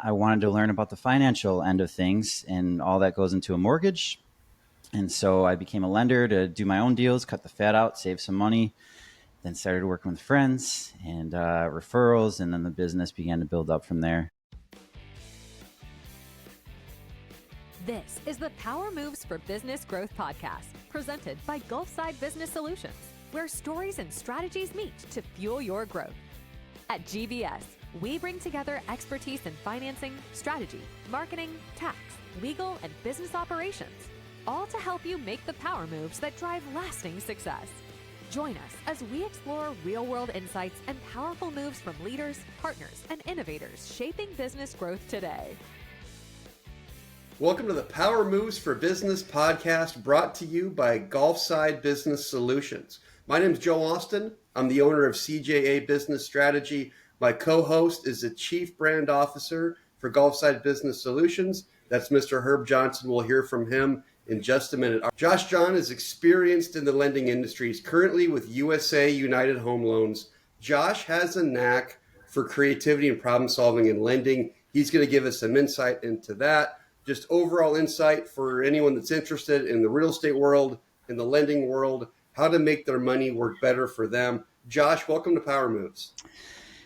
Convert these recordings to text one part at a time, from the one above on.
I wanted to learn about the financial end of things and all that goes into a mortgage. And so I became a lender to do my own deals, cut the fat out, save some money, then started working with friends and referrals, and then the business began to build up from there. This is the Power Moves for Business Growth podcast, presented by Gulfside Business Solutions, where stories and strategies meet to fuel your growth. At GBS, we bring together expertise in financing, strategy, marketing, tax, legal, and business operations, all to help you make the power moves that drive lasting success. Join us as we explore real-world insights and powerful moves from leaders, partners, and innovators shaping business growth today. Welcome to the Power Moves for Business podcast, brought to you by Gulfside Business Solutions. My name is Joe Austin. I'm the owner of CJA Business Strategy. My co-host is the Chief Brand Officer for Gulfside Business Solutions. That's Mr. Herb Johnson. We'll hear from him in just a minute. Josh John is experienced in the lending industry. He's currently with USA United Home Loans. Josh has a knack for creativity and problem solving in lending. He's going to give us some insight into that. Just overall insight for anyone that's interested in the real estate world, in the lending world, how to make their money work better for them. Josh, welcome to Power Moves.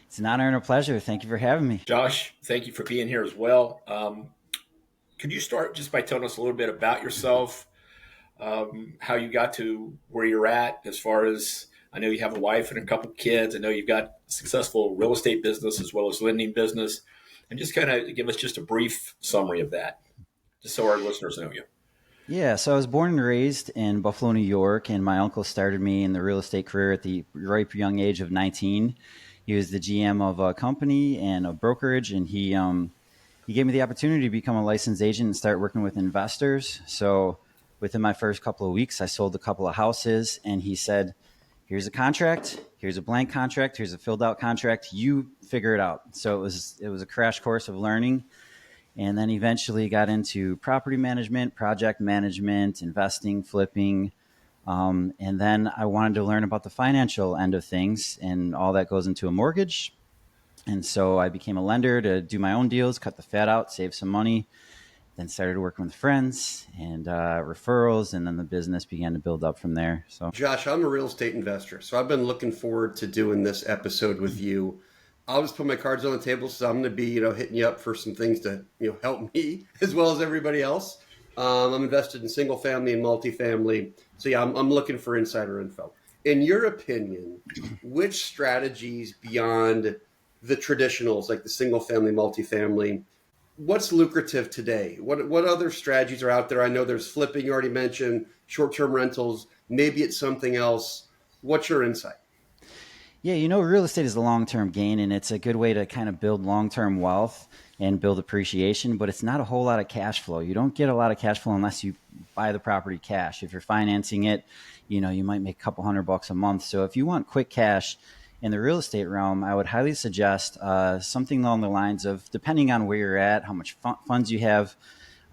It's an honor and a pleasure. Thank you for having me. Josh, thank you for being here as well. Could you start just by telling us a little bit about yourself, how you got to where you're at as far as, I know you have a wife and a couple of kids. I know you've got a successful real estate business as well as lending business, and just kind of give us just a brief summary of that, just so our listeners know you. Yeah, so I was born and raised in Buffalo, New York, and my uncle started me in the real estate career at the ripe young age of 19. He was the GM of a company and a brokerage, and he gave me the opportunity to become a licensed agent and start working with investors. So within my first couple of weeks, I sold a couple of houses, and he said, here's a contract, here's a blank contract, here's a filled out contract, you figure it out. So it was a crash course of learning. And then eventually got into property management, project management, investing, flipping. And then I wanted to learn about the financial end of things and all that goes into a mortgage. And so I became a lender to do my own deals, cut the fat out, save some money, then started working with friends and referrals. And then the business began to build up from there. So, Josh, I'm a real estate investor, so I've been looking forward to doing this episode with you. I'll just put my cards on the table, so I'm going to be, hitting you up for some things to, help me as well as everybody else. I'm invested in single family and multifamily. So yeah, I'm looking for insider info. In your opinion, which strategies beyond the traditionals, like the single family, multifamily, what's lucrative today? What other strategies are out there? I know there's flipping, you already mentioned, short-term rentals, maybe it's something else. What's your insight? yeah, real estate is a long-term gain, and it's a good way to kind of build long-term wealth and build appreciation, but it's not a whole lot of cash flow. You don't get a lot of cash flow unless you buy the property cash. If you're financing it, you might make a couple $100 a month. So if you want quick cash in the real estate realm, I would highly suggest something along the lines of, depending on where you're at, how much funds you have,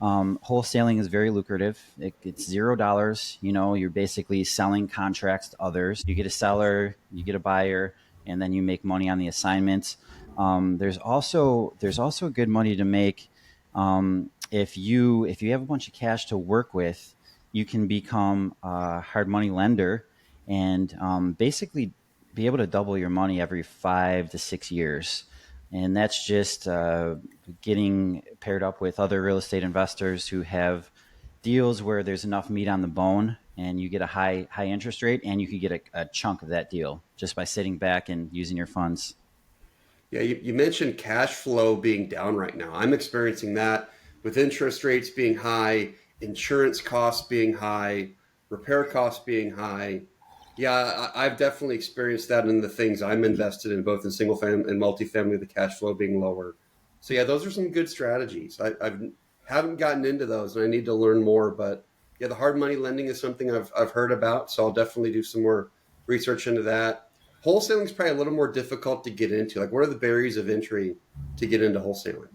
wholesaling is very lucrative. It's $0. You're basically selling contracts to others. You get a seller, you get a buyer, and then you make money on the assignments. There's also good money to make if you have a bunch of cash to work with. You can become a hard money lender and basically be able to double your money every 5 to 6 years. And that's just getting paired up with other real estate investors who have deals where there's enough meat on the bone and you get a high interest rate, and you could get a chunk of that deal just by sitting back and using your funds. Yeah, you mentioned cash flow being down right now. I'm experiencing that with interest rates being high, insurance costs being high, repair costs being high. Yeah, I've definitely experienced that in the things I'm invested in, both in single family and multifamily, the cash flow being lower. So yeah, those are some good strategies. I haven't gotten into those, and I need to learn more. But yeah, the hard money lending is something I've heard about, so I'll definitely do some more research into that. Wholesaling is probably a little more difficult to get into. Like, what are the barriers of entry to get into wholesaling?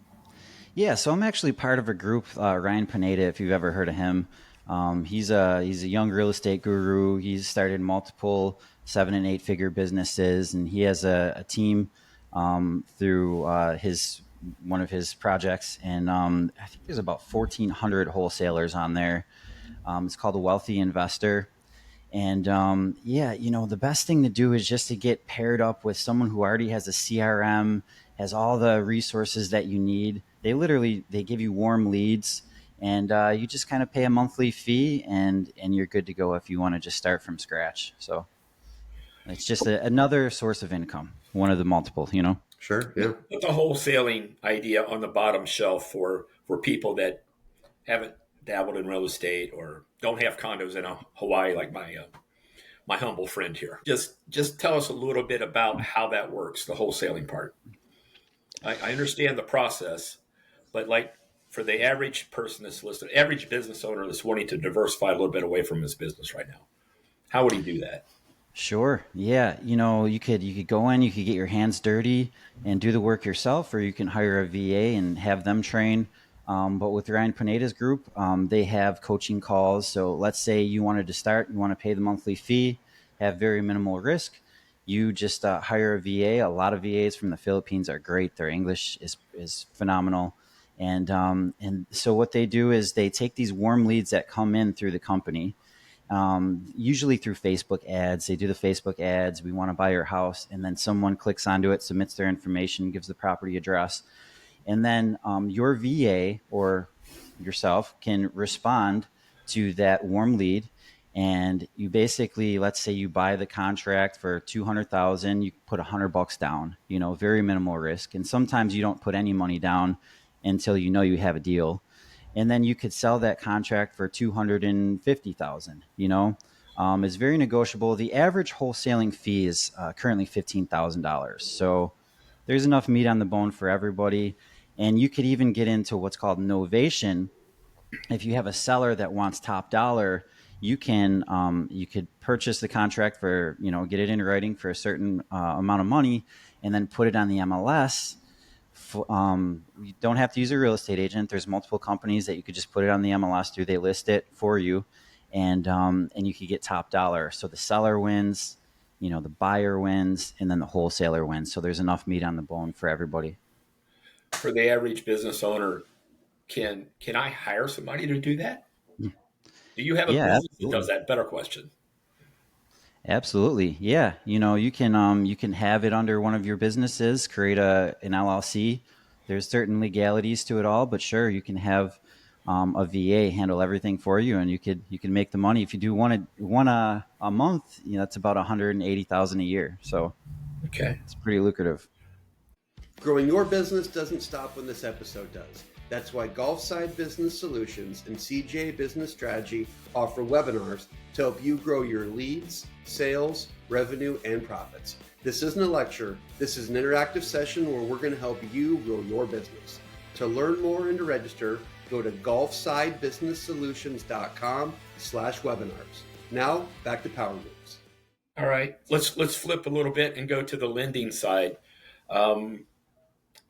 Yeah, so I'm actually part of a group, Ryan Pineda, if you've ever heard of him. He's a young real estate guru. He's started multiple 7 and 8 figure businesses, and he has a team through his one of his projects, and I think there's about 1,400 wholesalers on there. It's called a Wealthy Investor. And yeah, the best thing to do is just to get paired up with someone who already has a CRM, has all the resources that you need. They give you warm leads, and you just kind of pay a monthly fee, and you're good to go if you want to just start from scratch. So it's just another source of income, one of the multiple. Sure. Yeah. Put the wholesaling idea on the bottom shelf for people that haven't dabbled in real estate or don't have condos in Hawaii like my humble friend here. Just tell us a little bit about how that works, the wholesaling part. I understand the process, but like for the average person that's listening, average business owner that's wanting to diversify a little bit away from his business right now, how would he do that? Sure. Yeah. You could go in, you could get your hands dirty and do the work yourself, or you can hire a VA and have them train. But with Ryan Pineda's group, they have coaching calls. So let's say you wanted to start, you want to pay the monthly fee, have very minimal risk. You just hire a VA. A lot of VAs from the Philippines are great. Their English is phenomenal. And so what they do is they take these warm leads that come in through the company, usually through Facebook ads. They do the Facebook ads. We want to buy your house. And then someone clicks onto it, submits their information, gives the property address. And then your VA or yourself can respond to that warm lead. And you basically, let's say you buy the contract for 200,000, you put $100 down, very minimal risk. And sometimes you don't put any money down until you have a deal. And then you could sell that contract for 250,000. It's very negotiable. The average wholesaling fee is currently $15,000. So there's enough meat on the bone for everybody. And you could even get into what's called novation. If you have a seller that wants top dollar, you could purchase the contract for, get it in writing for a certain amount of money, and then put it on the MLS. You don't have to use a real estate agent. There's multiple companies that you could just put it on the MLS through. They list it for you, and you could get top dollar. So the seller wins, the buyer wins, and then the wholesaler wins. So there's enough meat on the bone for everybody. For the average business owner, can I hire somebody to do that? Do you have a Yeah, business that does that? Better question. absolutely. Yeah. You can have it under one of your businesses, create an LLC. There's certain legalities to it all, but sure, you can have a VA handle everything for you, and you can make the money. If you do one a month, that's about 180,000 a year. So Okay. it's pretty lucrative. Growing your business doesn't stop when this episode does. That's why Gulfside Business Solutions and CJA Business Strategy offer webinars to help you grow your leads, sales, revenue, and profits. This isn't a lecture. This is an interactive session where we're going to help you grow your business. To learn more and to register, go to gulfsidebusinesssolutions.com/webinars. Now, back to Power Moves. All right. Let's flip a little bit and go to the lending side.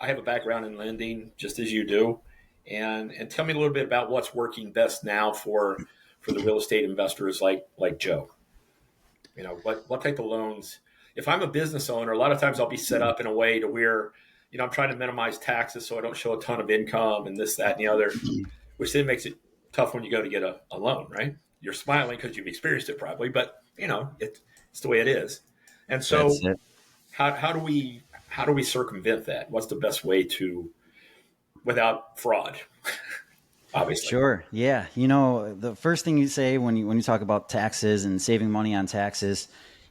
I have a background in lending, just as you do, and tell me a little bit about what's working best now for the real estate investors like Joe. What type of loans? If I'm a business owner, a lot of times I'll be set up in a way to where I'm trying to minimize taxes so I don't show a ton of income and this, that, and the other, which then makes it tough when you go to get a loan, right? You're smiling because you've experienced it probably, but it's the way it is. And so That's it. how do we circumvent that? What's the best way to, without fraud, obviously? Sure. Yeah. The first thing you say when you talk about taxes and saving money on taxes,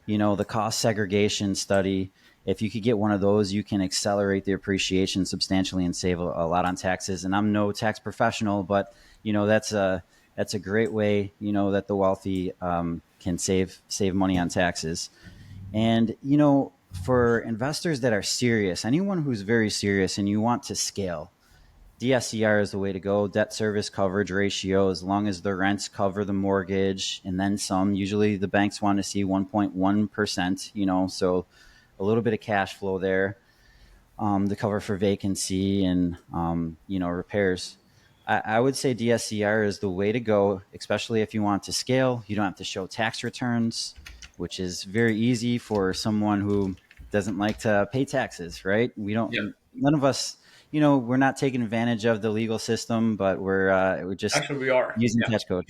the cost segregation study, if you could get one of those, you can accelerate the appreciation substantially and save a lot on taxes. And I'm no tax professional, but that's a great way, that the wealthy can save money on taxes. And, for investors that are serious, anyone who's very serious and you want to scale, DSCR is the way to go. Debt service coverage ratio, as long as the rents cover the mortgage and then some. Usually the banks want to see 1.1%, so a little bit of cash flow there to cover for vacancy and, repairs. I would say DSCR is the way to go, especially if you want to scale. You don't have to show tax returns, which is very easy for someone who doesn't like to pay taxes, right? We don't, Yeah. none of us, we're not taking advantage of the legal system, but we're just Actually, we are. using Yeah. catch code.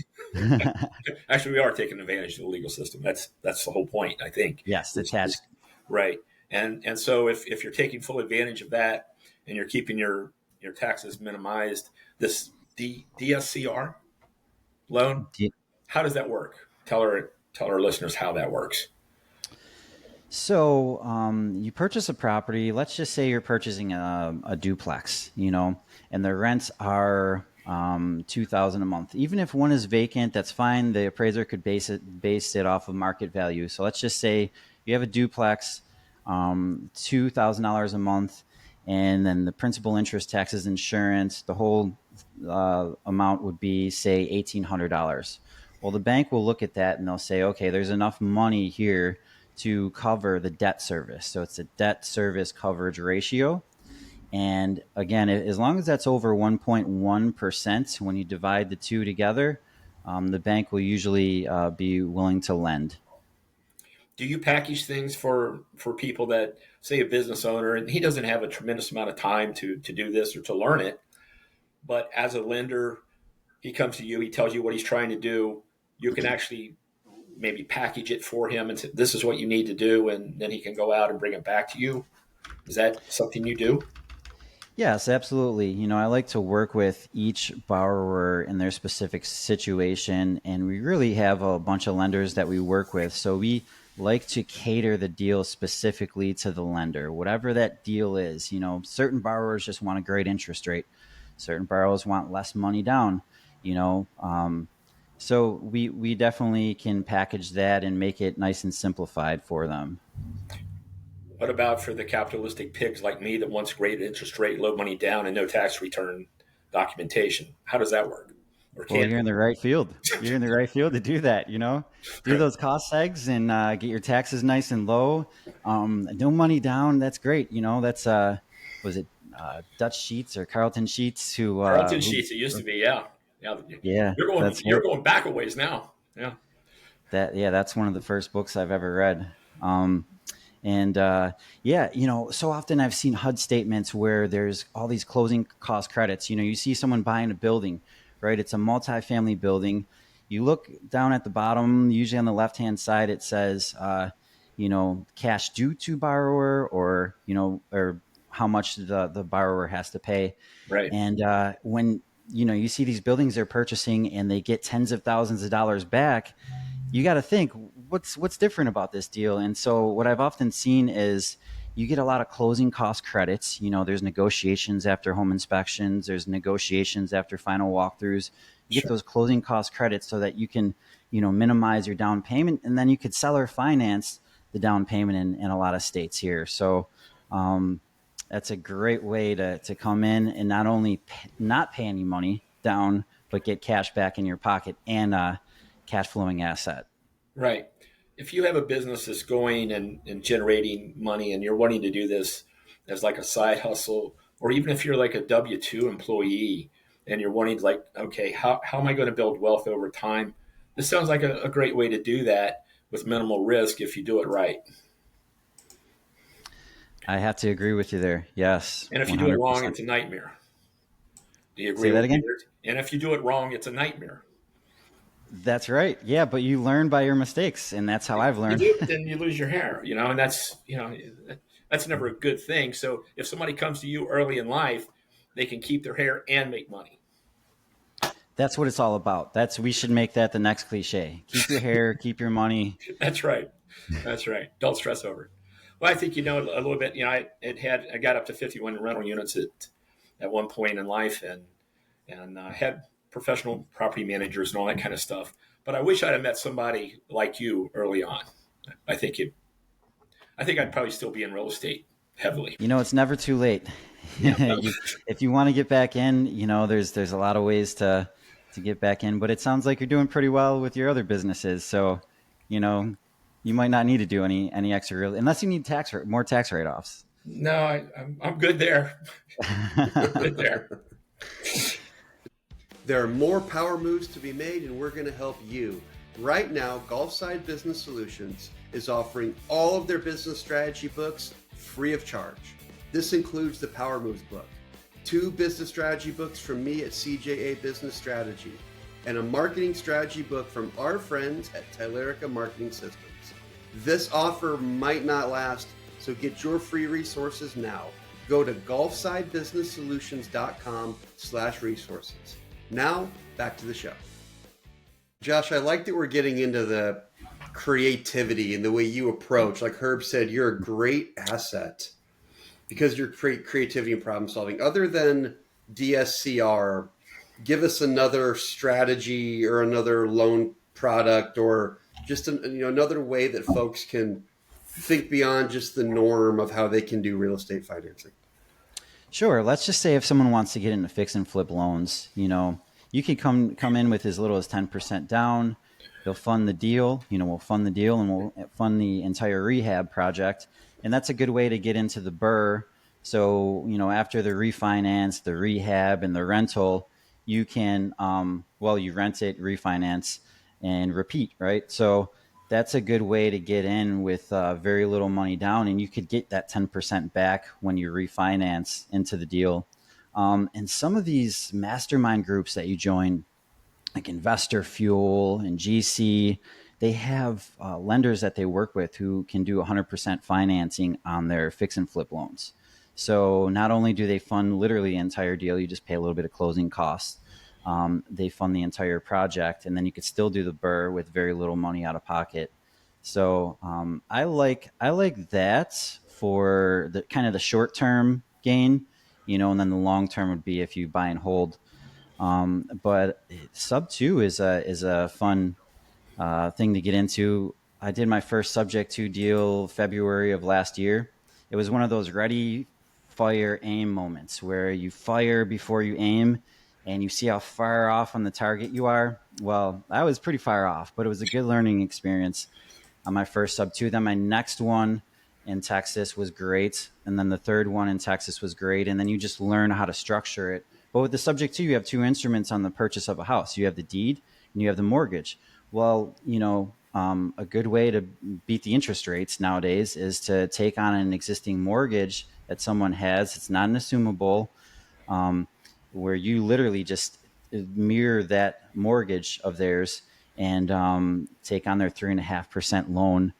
Actually, we are taking advantage of the legal system. That's the whole point, I think. Yes, the attached. Right. And so if you're taking full advantage of that and you're keeping your taxes minimized, this DSCR loan, how does that work? Tell our listeners how that works. So you purchase a property. Let's just say you're purchasing a duplex, and the rents are $2,000 a month. Even if one is vacant, that's fine. The appraiser could base it off of market value. So let's just say you have a duplex, $2,000 a month, and then the principal, interest, taxes, insurance, the whole amount would be, say, $1,800. Well, the bank will look at that and they'll say, okay, there's enough money here to cover the debt service. So it's a debt service coverage ratio. And again, as long as that's over 1.1%, when you divide the two together, the bank will usually be willing to lend. Do you package things for people that, say, a business owner, and he doesn't have a tremendous amount of time to do this or to learn it, but as a lender, he comes to you, he tells you what he's trying to do. You can actually maybe package it for him and say, this is what you need to do, and then he can go out and bring it back to you. Is that something you do? Yes, absolutely. I like to work with each borrower in their specific situation, and we really have a bunch of lenders that we work with. So we like to cater the deal specifically to the lender, whatever that deal is. Certain borrowers just want a great interest rate. Certain borrowers want less money down, so we definitely can package that and make it nice and simplified for them. What about for the capitalistic pigs like me that wants great interest rate, low money down, and no tax return documentation? How does that work? Well, you're in the right field. You're in the right field to do that, Do those cost segs and get your taxes nice and low. No money down, that's great. That's, was it Dutch Sheets or Carlton Sheets? Carlton Sheets, it used to be, yeah. Yeah. You're going back a ways now. Yeah. That's one of the first books I've ever read. So often I've seen HUD statements where there's all these closing cost credits. You see someone buying a building, right? It's a multifamily building. You look down at the bottom, usually on the left-hand side, it says, cash due to borrower or how much the borrower has to pay. Right. And when, you see these buildings they're purchasing and they get tens of thousands of dollars back, you got to think, what's different about this deal? And so what I've often seen is you get a lot of closing cost credits. There's negotiations after home inspections. There's negotiations after final walkthroughs. You get those closing cost credits so that you can, minimize your down payment, and then you could seller finance the down payment in a lot of states here. So that's a great way to come in and not only not pay any money down, but get cash back in your pocket and cash flowing asset. Right. If you have a business that's going and generating money and you're wanting to do this as like a side hustle, or even if you're like a W-2 employee and you're wanting to okay, how am I going to build wealth over time? This sounds like a great way to do that with minimal risk if you do it right. I have to agree with you there. Yes. And if you 100%. Do it wrong, it's a nightmare. Do you agree? Say that again? And if you do it wrong, it's a nightmare. That's right. Yeah, but you learn by your mistakes, and that's how I've learned. You do, then you lose your hair, and that's never a good thing. So if somebody comes to you early in life, they can keep their hair and make money. That's what it's all about. I should make that the next cliche. Keep your hair, keep your money. That's right. That's right. Don't stress over it. Well, I think a little bit. I got up to 51 rental units at one point in life, and had professional property managers and all that kind of stuff. But I wish I'd have met somebody like you early on. I think I'd probably still be in real estate heavily. It's never too late. Yeah. If you want to get back in, there's a lot of ways to get back in. But it sounds like you're doing pretty well with your other businesses. So, you might not need to do any extra unless you need more tax write-offs. No, I'm good there. Good there. There are more power moves to be made, and we're going to help you. Right now, Gulfside Business Solutions is offering all of their business strategy books free of charge. This includes the Power Moves book, 2 business strategy books from me at CJA Business Strategy, and a marketing strategy book from our friends at Tylerica Marketing Systems. This offer might not last, so get your free resources now. Go to gulfsidebusinesssolutions.com/resources. Now, back to the show. Josh, I like that we're getting into the creativity and the way you approach. Like Herb said, you're a great asset because you're creativity and problem solving. Other than DSCR, give us another strategy or another loan product or just another way that folks can think beyond just the norm of how they can do real estate financing. Sure. Let's just say if someone wants to get into fix and flip loans, you can come in with as little as 10% down. They'll fund the deal. We'll fund the deal and we'll fund the entire rehab project. And that's a good way to get into the BRRRR. So, after the refinance, the rehab, and the rental, you can, you rent it, refinance, and repeat, right? So that's a good way to get in with very little money down, and you could get that 10% back when you refinance into the deal. And some of these mastermind groups that you join, like Investor Fuel and GC, they have lenders that they work with who can do 100% financing on their fix and flip loans. So not only do they fund literally the entire deal, you just pay a little bit of closing costs. They fund the entire project, and then you could still do the BRRRR with very little money out of pocket. So I like that for the kind of the short term gain, and then the long term would be if you buy and hold. But sub 2 is a fun thing to get into. I did my first subject to deal February of last year. It was one of those ready, fire, aim moments where you fire before you aim and you see how far off on the target you are. Well, I was pretty far off, but it was a good learning experience on my first sub 2. Then my next one in Texas was great. And then the third one in Texas was great. And then you just learn how to structure it. But with the subject 2, you have 2 instruments on the purchase of a house. You have the deed and you have the mortgage. Well, a good way to beat the interest rates nowadays is to take on an existing mortgage that someone has. It's not an assumable, where you literally just mirror that mortgage of theirs and take on their 3.5% loan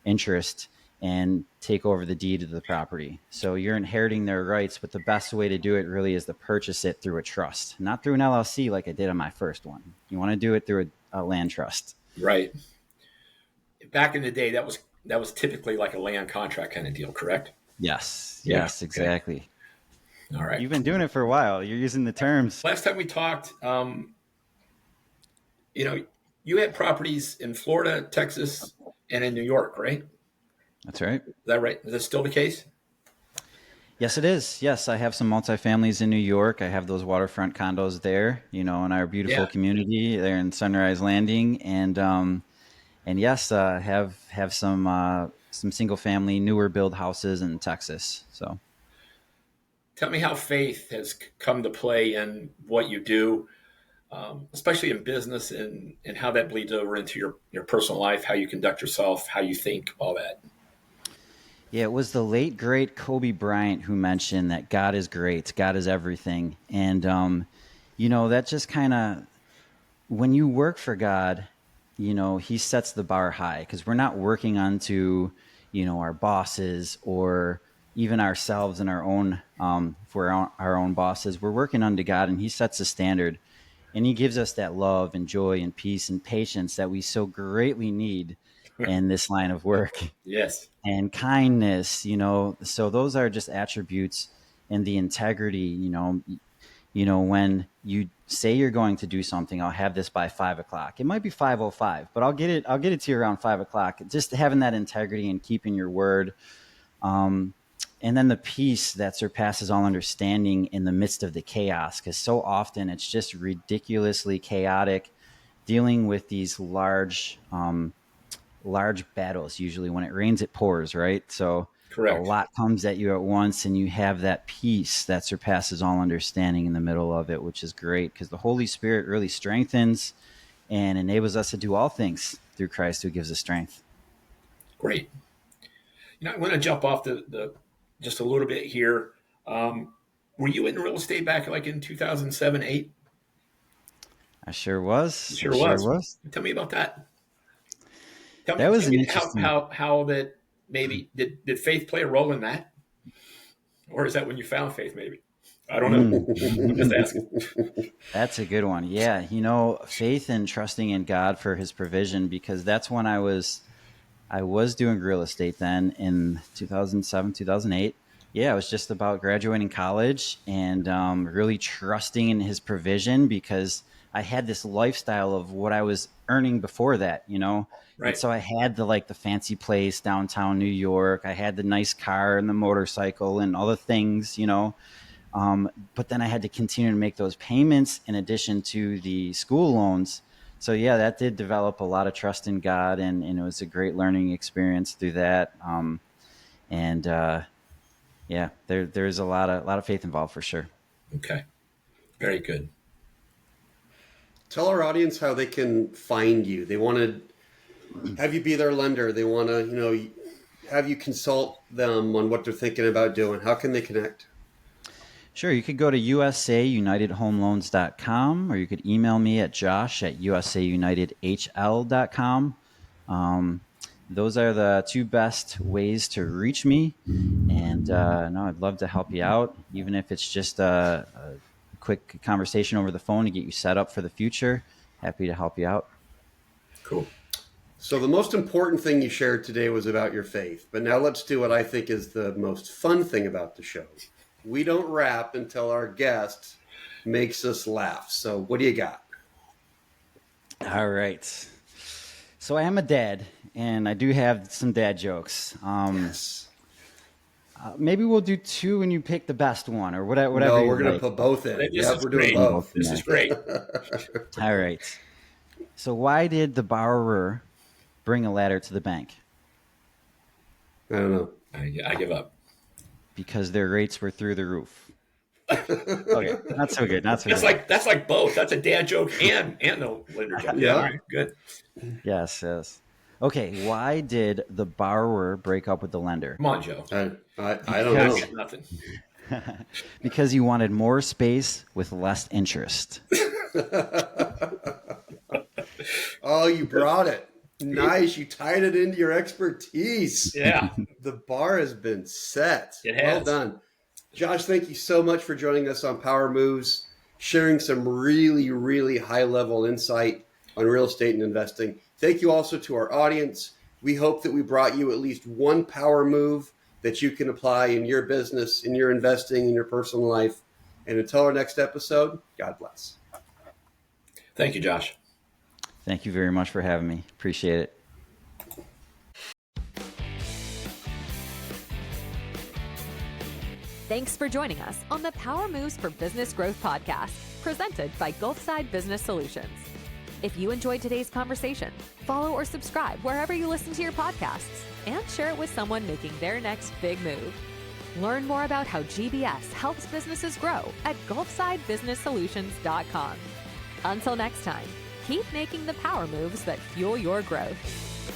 interest and take over the deed of the property. So you're inheriting their rights, but the best way to do it really is to purchase it through a trust, not through an LLC like I did on my first one. You want to do it through a land trust. Right. Back in the day, that was typically like a land contract kind of deal, correct? Yes. Yeah, Yes, exactly. Okay. All right. You've been doing it for a while. You're using the terms. Last time we talked, you had properties in Florida, Texas, and in New York, right? That's right. Is that right? Is that still the case? Yes, it is. Yes, I have some multifamilies in New York. I have those waterfront condos there, in our beautiful community there in Sunrise Landing, and yes, have some single family newer build houses in Texas. So, tell me how faith has come to play in what you do, especially in business, and how that bleeds over into your personal life, how you conduct yourself, how you think, all that. Yeah, it was the late, great Kobe Bryant who mentioned that God is great, God is everything. And, that just kind of, when you work for God, he sets the bar high because we're not working onto, our bosses or even ourselves and our own, if we're our own bosses. We're working unto God, and he sets the standard. And he gives us that love and joy and peace and patience that we so greatly need in this line of work. Yes. And kindness, so those are just attributes, and the integrity, when you say you're going to do something, I'll have this by 5:00. It might be 5:05, but I'll get it to you around 5:00. Just having that integrity and keeping your word. And then the peace that surpasses all understanding in the midst of the chaos, because so often it's just ridiculously chaotic, dealing with these large battles. Usually when it rains, it pours, right? So Correct. A lot comes at you at once, and you have that peace that surpasses all understanding in the middle of it, which is great because the Holy Spirit really strengthens and enables us to do all things through Christ who gives us strength. Great. I want to jump off the just a little bit here. Were you in real estate back like in 2007, 8? I sure was. Sure I was. sure was. Tell me about that. Tell That me, was tell an me interesting. how that maybe did faith play a role in that? Or is that when you found faith maybe? I don't know. I'm just Mm. asking. That's a good one. Yeah, faith and trusting in God for His provision, because that's when I was doing real estate then in 2007, 2008. Yeah, it was just about graduating college and really trusting in His provision, because I had this lifestyle of what I was earning before that. And Right. so I had the fancy place downtown New York. I had the nice car and the motorcycle and all the things. But then I had to continue to make those payments in addition to the school loans. So yeah, that did develop a lot of trust in God, and it was a great learning experience through that. And Yeah, there's a lot of faith involved for sure. Okay. Very good. Tell our audience how they can find you. They want to have you be their lender. They want to, have you consult them on what they're thinking about doing. How can they connect? Sure, you could go to usaunitedhomeloans.com, or you could email me at josh@usaunitedhl.com. Those are the two best ways to reach me. And no, I'd love to help you out, even if it's just a quick conversation over the phone to get you set up for the future. Happy to help you out. Cool. So the most important thing you shared today was about your faith. But now let's do what I think is the most fun thing about the show. We don't wrap until our guest makes us laugh. So what do you got? All right. So I am a dad, and I do have some dad jokes. Yes. Maybe we'll do two and you pick the best one, or whatever. No, you we're going to like. put both in. This Yep, is we're doing great. both. This is great. All right. So why did the borrower bring a ladder to the bank? I don't know. I give up. Because their rates were through the roof. Okay, not so good. Not so good. That's like both. That's a dad joke and the lender joke. Yeah. All right, good. Yes. Okay, why did the borrower break up with the lender? Come on, Joe. I don't I know. got nothing. Because he wanted more space with less interest. Oh, you brought it. Nice. You tied it into your expertise. Yeah, The bar has been set. It Well has. done. Josh, thank you so much for joining us on Power Moves, sharing some really, really high-level insight on real estate and investing. Thank you also to our audience. We hope that we brought you at least one power move that you can apply in your business, in your investing, in your personal life. And until our next episode, God bless. thank you, Josh. Thank you very much for having me. Appreciate it. Thanks for joining us on the Power Moves for Business Growth podcast, presented by Gulfside Business Solutions. If you enjoyed today's conversation, follow or subscribe wherever you listen to your podcasts and share it with someone making their next big move. Learn more about how GBS helps businesses grow at gulfsidebusinesssolutions.com. Until next time, keep making the power moves that fuel your growth.